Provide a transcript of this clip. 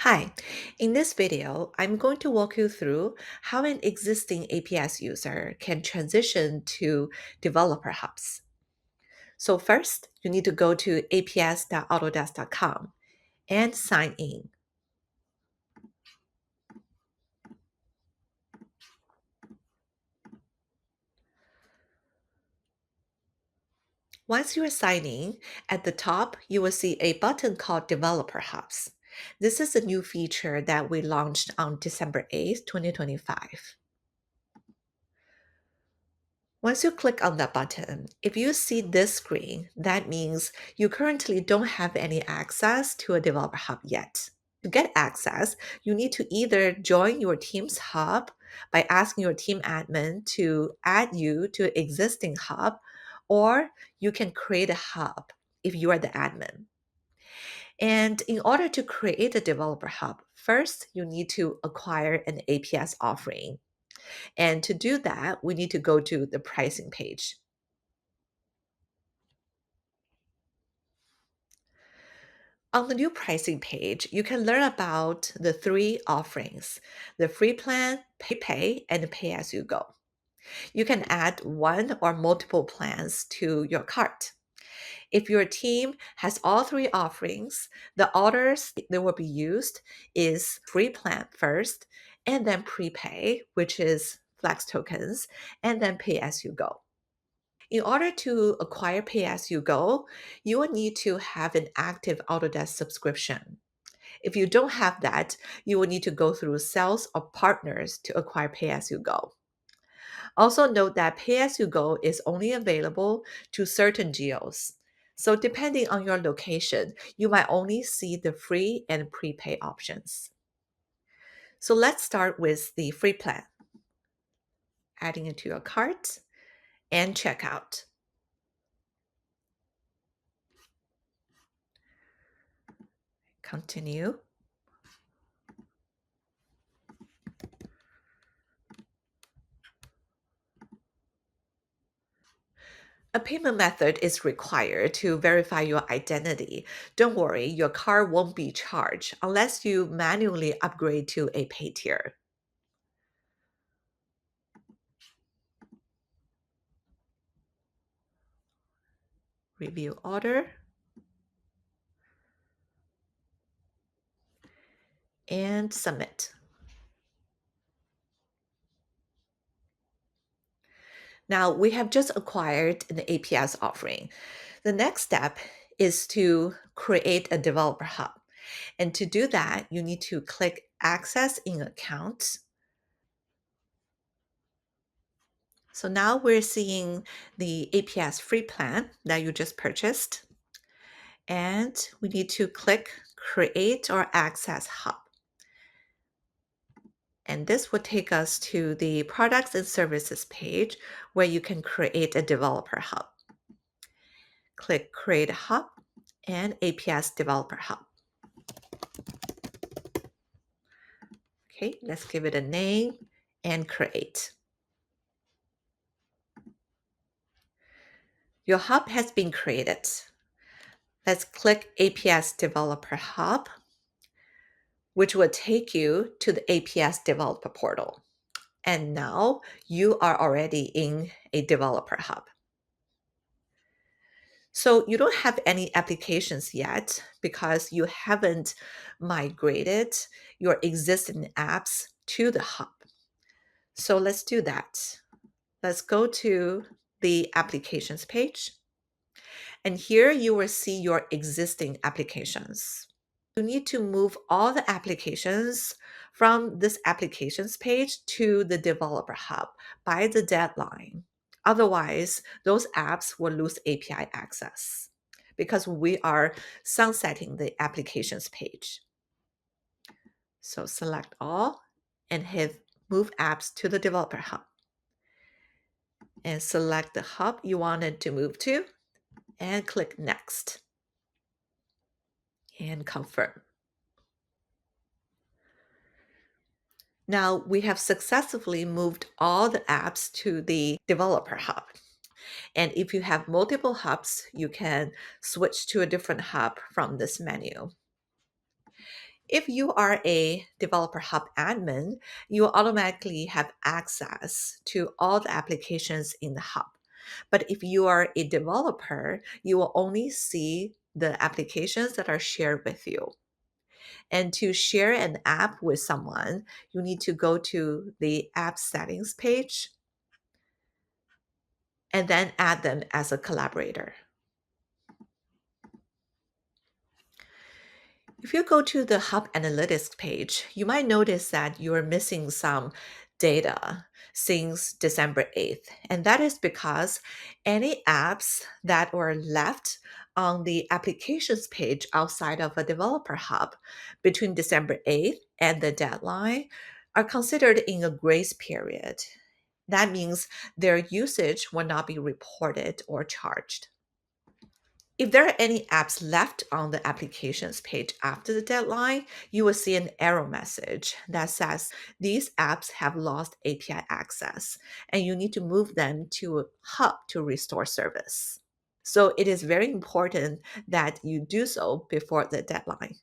Hi, in this video, I'm going to walk you through how an existing APS user can transition to developer hubs. So first, you need to go to aps.autodesk.com and sign in. Once you are signing, at the top, you will see a button called Developer Hubs. This is a new feature that we launched on December 8th, 2025. Once you click on that button, if you see this screen, that means you currently don't have any access to a developer hub yet. To get access, you need to either join your team's hub by asking your team admin to add you to an existing hub, or you can create a hub if you are the admin. And in order to create a developer hub, first you need to acquire an APS offering. And to do that, we need to go to the pricing page. On the new pricing page, you can learn about the three offerings: the free plan, pay, and pay as you go. You can add one or multiple plans to your cart. If your team has all three offerings, the orders that will be used is free plan first, and then prepay, which is flex tokens, and then pay as you go. In order to acquire pay as you go, you will need to have an active Autodesk subscription. If you don't have that, you will need to go through sales or partners to acquire pay as you go. Also note that pay as you go is only available to certain geos. So depending on your location, you might only see the free and prepay options. So let's start with the free plan. Adding it to your cart and checkout. Continue. A payment method is required to verify your identity. Don't worry, your card won't be charged unless you manually upgrade to a pay tier. Review order and submit. Now we have just acquired an APS offering. The next step is to create a developer hub. And to do that, you need to click Access in Account. So now we're seeing the APS free plan that you just purchased. And we need to click Create or Access Hub. And this will take us to the Products and Services page where you can create a developer hub. Click Create Hub and APS Developer Hub. Okay, let's give it a name and create. Your hub has been created. Let's click APS Developer Hub, which will take you to the APS Developer Portal. And now you are already in a developer hub. So you don't have any applications yet because you haven't migrated your existing apps to the hub. So let's do that. Let's go to the applications page. And here you will see your existing applications. You need to move all the applications from this applications page to the developer hub by the deadline. Otherwise, those apps will lose API access because we are sunsetting the applications page. So select all and hit Move Apps to the Developer Hub. And select the hub you wanted to move to and click Next. And confirm. Now we have successfully moved all the apps to the Developer Hub. And if you have multiple hubs, you can switch to a different hub from this menu. If you are a Developer Hub admin, you will automatically have access to all the applications in the hub. But if you are a developer, you will only see the applications that are shared with you. And to share an app with someone, you need to go to the app settings page and then add them as a collaborator. If you go to the Hub Analytics page, you might notice that you are missing some data since December 8th. And that is because any apps that were left on the applications page outside of a developer hub between December 8th and the deadline are considered in a grace period. That means their usage will not be reported or charged. If there are any apps left on the applications page after the deadline, you will see an error message that says these apps have lost API access and you need to move them to a hub to restore service. So it is very important that you do so before the deadline.